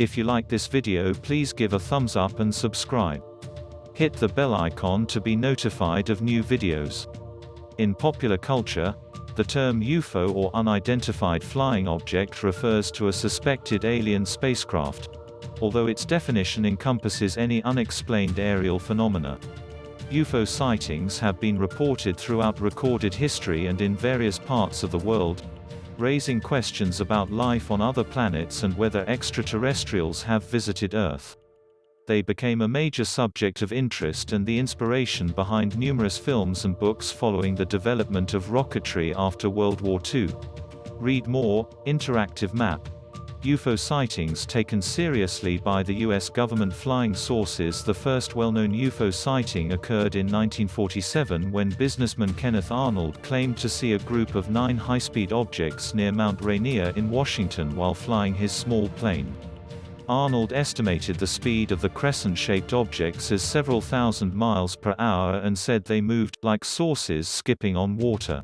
If you like this video, please give a thumbs up and subscribe. Hit the bell icon to be notified of new videos. In popular culture, the term UFO or unidentified flying object refers to a suspected alien spacecraft, although its definition encompasses any unexplained aerial phenomena. UFO sightings have been reported throughout recorded history and in various parts of the world, raising questions about life on other planets and whether extraterrestrials have visited Earth. They became a major subject of interest and the inspiration behind numerous films and books following the development of rocketry after World War II. Read more. Interactive map. UFO sightings taken seriously by the U.S. government. Flying saucers. The first well-known UFO sighting occurred in 1947 when businessman Kenneth Arnold claimed to see a group of 9 high-speed objects near Mount Rainier in Washington while flying his small plane. Arnold estimated the speed of the crescent-shaped objects as several thousand miles per hour and said they moved like saucers skipping on water.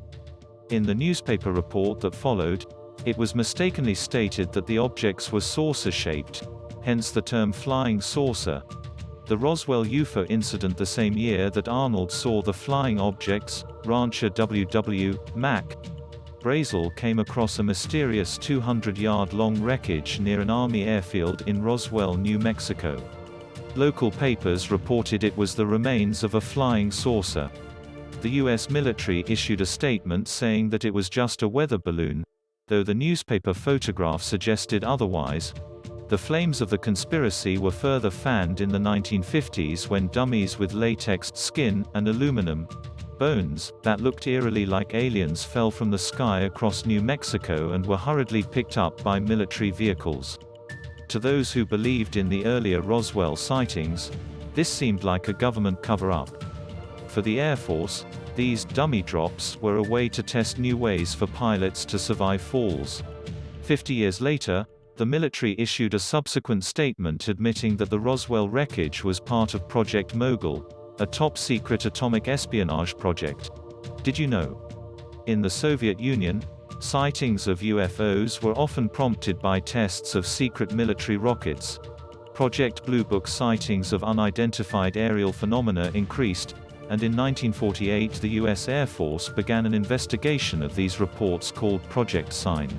In the newspaper report that followed, it was mistakenly stated that the objects were saucer-shaped, hence the term flying saucer. The Roswell UFO incident. The same year that Arnold saw the flying objects, rancher W.W. Mack Brazel came across a mysterious 200-yard-long wreckage near an Army airfield in Roswell, New Mexico. Local papers reported it was the remains of a flying saucer. The U.S. military issued a statement saying that it was just a weather balloon, though the newspaper photograph suggested otherwise. The flames of the conspiracy were further fanned in the 1950s when dummies with latex skin and aluminum bones that looked eerily like aliens fell from the sky across New Mexico and were hurriedly picked up by military vehicles. To those who believed in the earlier Roswell sightings, this seemed like a government cover-up. For the Air Force, these dummy drops were a way to test new ways for pilots to survive falls. 50 years later, the military issued a subsequent statement admitting that the Roswell wreckage was part of Project Mogul, a top-secret atomic espionage project. Did you know? In the Soviet Union, sightings of UFOs were often prompted by tests of secret military rockets. Project Blue Book sightings of unidentified aerial phenomena increased, and in 1948 the U.S. Air Force began an investigation of these reports called Project Sign.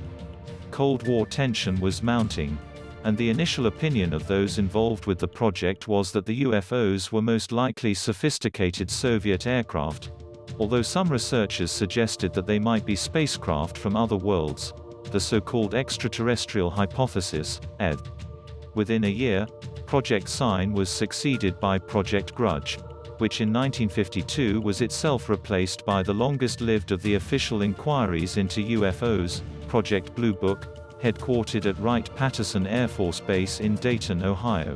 Cold War tension was mounting, and the initial opinion of those involved with the project was that the UFOs were most likely sophisticated Soviet aircraft, although some researchers suggested that they might be spacecraft from other worlds, the so-called extraterrestrial hypothesis, ED. Within a year, Project Sign was succeeded by Project Grudge, which in 1952 was itself replaced by the longest-lived of the official inquiries into UFOs, Project Blue Book, headquartered at Wright-Patterson Air Force Base in Dayton, Ohio.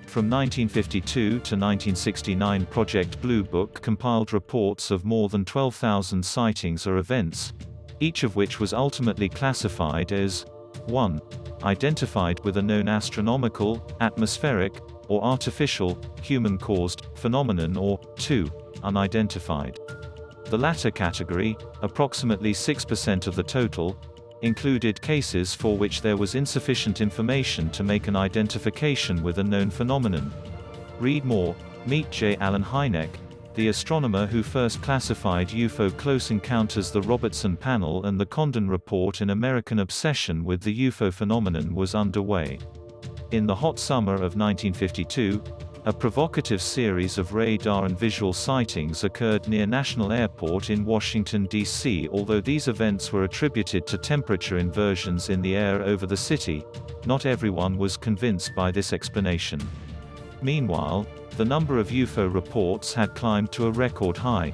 From 1952 to 1969, Project Blue Book compiled reports of more than 12,000 sightings or events, each of which was ultimately classified as 1. Identified with a known astronomical, atmospheric, or artificial, human-caused, phenomenon, or 2. Unidentified. The latter category, approximately 6% of the total, included cases for which there was insufficient information to make an identification with a known phenomenon. Read more. Meet J. Allen Hynek, the astronomer who first classified UFO close encounters. The Robertson Panel and the Condon Report. An American obsession with the UFO phenomenon was underway. In the hot summer of 1952, a provocative series of radar and visual sightings occurred near National Airport in Washington, D.C. Although these events were attributed to temperature inversions in the air over the city, not everyone was convinced by this explanation. Meanwhile, the number of UFO reports had climbed to a record high.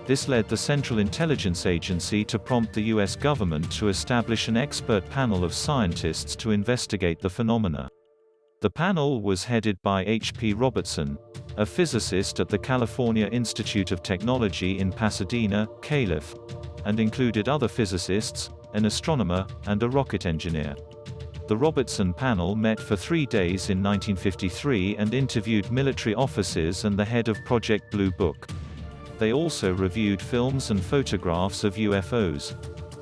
This led the Central Intelligence Agency to prompt the U.S. government to establish an expert panel of scientists to investigate the phenomena. The panel was headed by H.P. Robertson, a physicist at the California Institute of Technology in Pasadena, Calif., and included other physicists, an astronomer, and a rocket engineer. The Robertson panel met for 3 days in 1953 and interviewed military officers and the head of Project Blue Book. They also reviewed films and photographs of UFOs.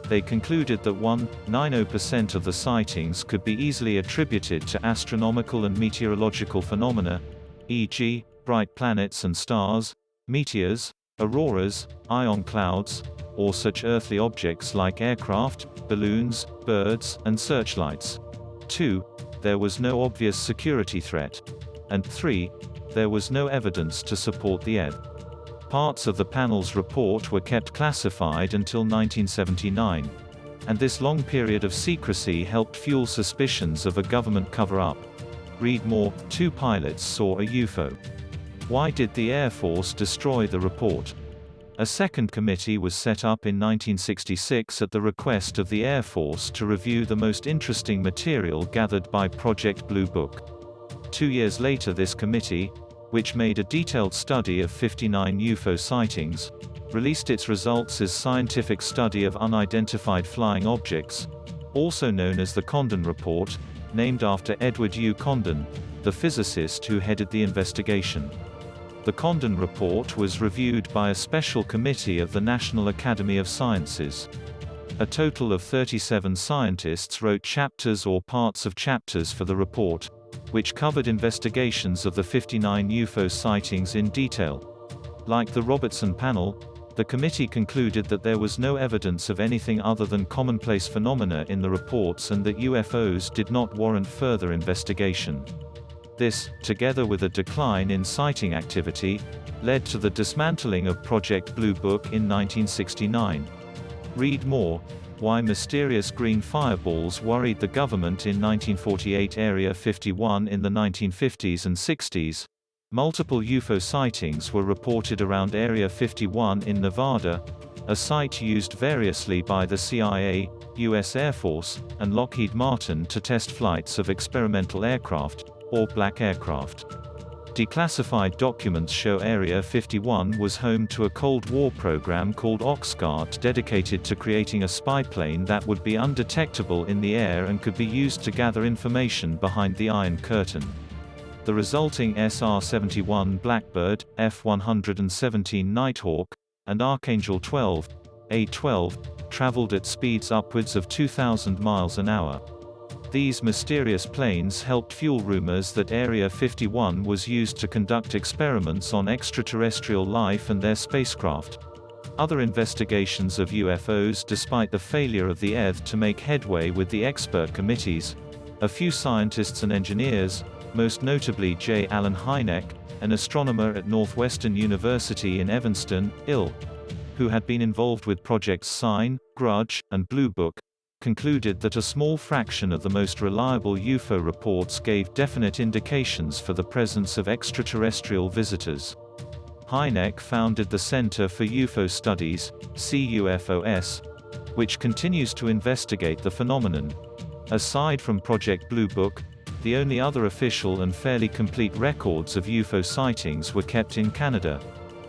They concluded that 1.90% of the sightings could be easily attributed to astronomical and meteorological phenomena, e.g., bright planets and stars, meteors, auroras, ion clouds, or such earthly objects like aircraft, balloons, birds, and searchlights. 2. There was no obvious security threat. And 3. There was no evidence to support the ED. Parts of the panel's report were kept classified until 1979. And this long period of secrecy helped fuel suspicions of a government cover-up. Read more. 2 pilots saw a UFO. Why did the Air Force destroy the report? A second committee was set up in 1966 at the request of the Air Force to review the most interesting material gathered by Project Blue Book. 2 years later, this committee, which made a detailed study of 59 UFO sightings, released its results as Scientific Study of Unidentified Flying Objects, also known as the Condon Report, named after Edward U. Condon, the physicist who headed the investigation. The Condon Report was reviewed by a special committee of the National Academy of Sciences. A total of 37 scientists wrote chapters or parts of chapters for the report, which covered investigations of the 59 UFO sightings in detail. Like the Robertson panel, the committee concluded that there was no evidence of anything other than commonplace phenomena in the reports and that UFOs did not warrant further investigation. This, together with a decline in sighting activity, led to the dismantling of Project Blue Book in 1969. Read more. Why mysterious green fireballs worried the government in 1948. Area 51. In the 1950s and 60s, multiple UFO sightings were reported around Area 51 in Nevada, a site used variously by the CIA, U.S. Air Force, and Lockheed Martin to test flights of experimental aircraft, or black aircraft. Declassified documents show Area 51 was home to a Cold War program called Oxcart, dedicated to creating a spy plane that would be undetectable in the air and could be used to gather information behind the Iron Curtain. The resulting SR-71 Blackbird, F-117 Nighthawk, and Archangel 12, A-12, traveled at speeds upwards of 2,000 miles an hour. These mysterious planes helped fuel rumors that Area 51 was used to conduct experiments on extraterrestrial life and their spacecraft. Other investigations of UFOs. Despite the failure of the ETH to make headway with the expert committees, a few scientists and engineers, most notably J. Allen Hynek, an astronomer at Northwestern University in Evanston, Ill., who had been involved with projects Sign, Grudge, and Blue Book, concluded that a small fraction of the most reliable UFO reports gave definite indications for the presence of extraterrestrial visitors. Hynek founded the Center for UFO Studies, CUFOS, which continues to investigate the phenomenon. Aside from Project Blue Book, the only other official and fairly complete records of UFO sightings were kept in Canada,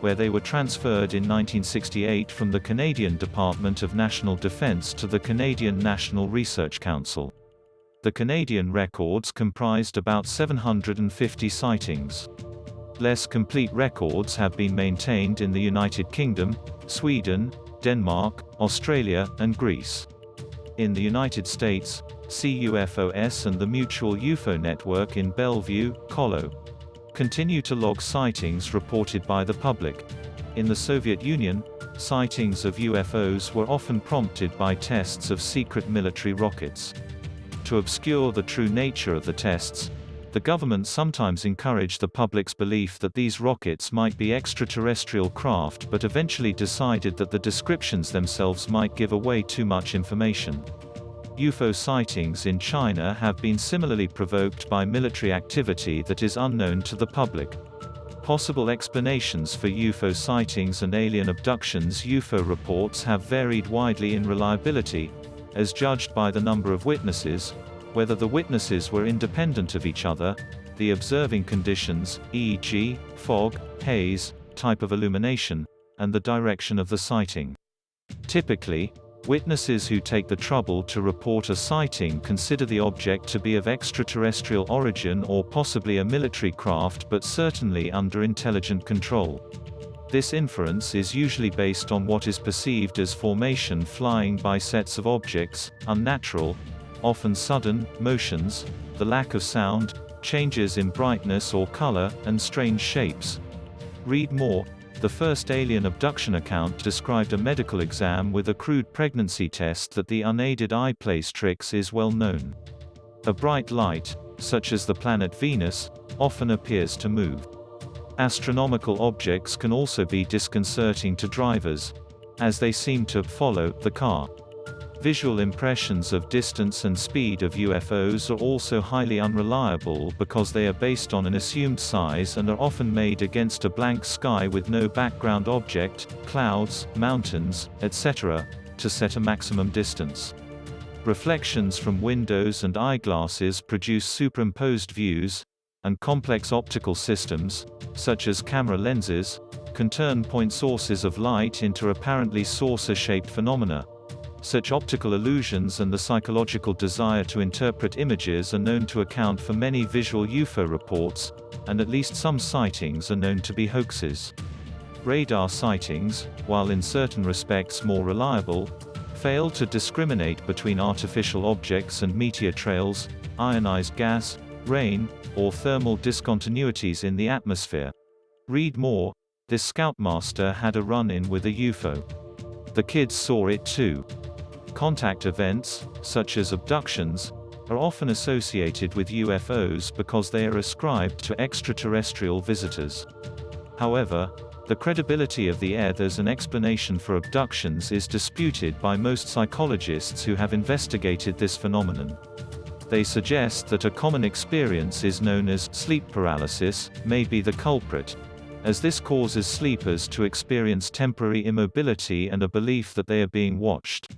where they were transferred in 1968 from the Canadian Department of National Defence to the Canadian National Research Council. The Canadian records comprised about 750 sightings. Less complete records have been maintained in the United Kingdom, Sweden, Denmark, Australia, and Greece. In the United States, CUFOS and the Mutual UFO Network in Bellevue, Colo, continue to log sightings reported by the public. In the Soviet Union, sightings of UFOs were often prompted by tests of secret military rockets. To obscure the true nature of the tests, the government sometimes encouraged the public's belief that these rockets might be extraterrestrial craft, but eventually decided that the descriptions themselves might give away too much information. UFO sightings in China have been similarly provoked by military activity that is unknown to the public. Possible explanations for UFO sightings and alien abductions. UFO reports have varied widely in reliability, as judged by the number of witnesses, whether the witnesses were independent of each other, the observing conditions, e.g., fog, haze, type of illumination, and the direction of the sighting. Typically, witnesses who take the trouble to report a sighting consider the object to be of extraterrestrial origin or possibly a military craft, but certainly under intelligent control. This inference is usually based on what is perceived as formation flying by sets of objects, unnatural, often sudden, motions, the lack of sound, changes in brightness or color, and strange shapes. Read more. The first alien abduction account described a medical exam with a crude pregnancy test that the unaided eye plays tricks is well known. A bright light, such as the planet Venus, often appears to move. Astronomical objects can also be disconcerting to drivers, as they seem to follow the car. Visual impressions of distance and speed of UFOs are also highly unreliable because they are based on an assumed size and are often made against a blank sky with no background object, clouds, mountains, etc., to set a maximum distance. Reflections from windows and eyeglasses produce superimposed views, and complex optical systems, such as camera lenses, can turn point sources of light into apparently saucer-shaped phenomena. Such optical illusions and the psychological desire to interpret images are known to account for many visual UFO reports, and at least some sightings are known to be hoaxes. Radar sightings, while in certain respects more reliable, fail to discriminate between artificial objects and meteor trails, ionized gas, rain, or thermal discontinuities in the atmosphere. Read more. This scoutmaster had a run-in with a UFO. The kids saw it too. Contact events, such as abductions, are often associated with UFOs because they are ascribed to extraterrestrial visitors. However, the credibility of the there's an explanation for abductions is disputed by most psychologists who have investigated this phenomenon. They suggest that a common experience is known as sleep paralysis may be the culprit, as this causes sleepers to experience temporary immobility and a belief that they are being watched.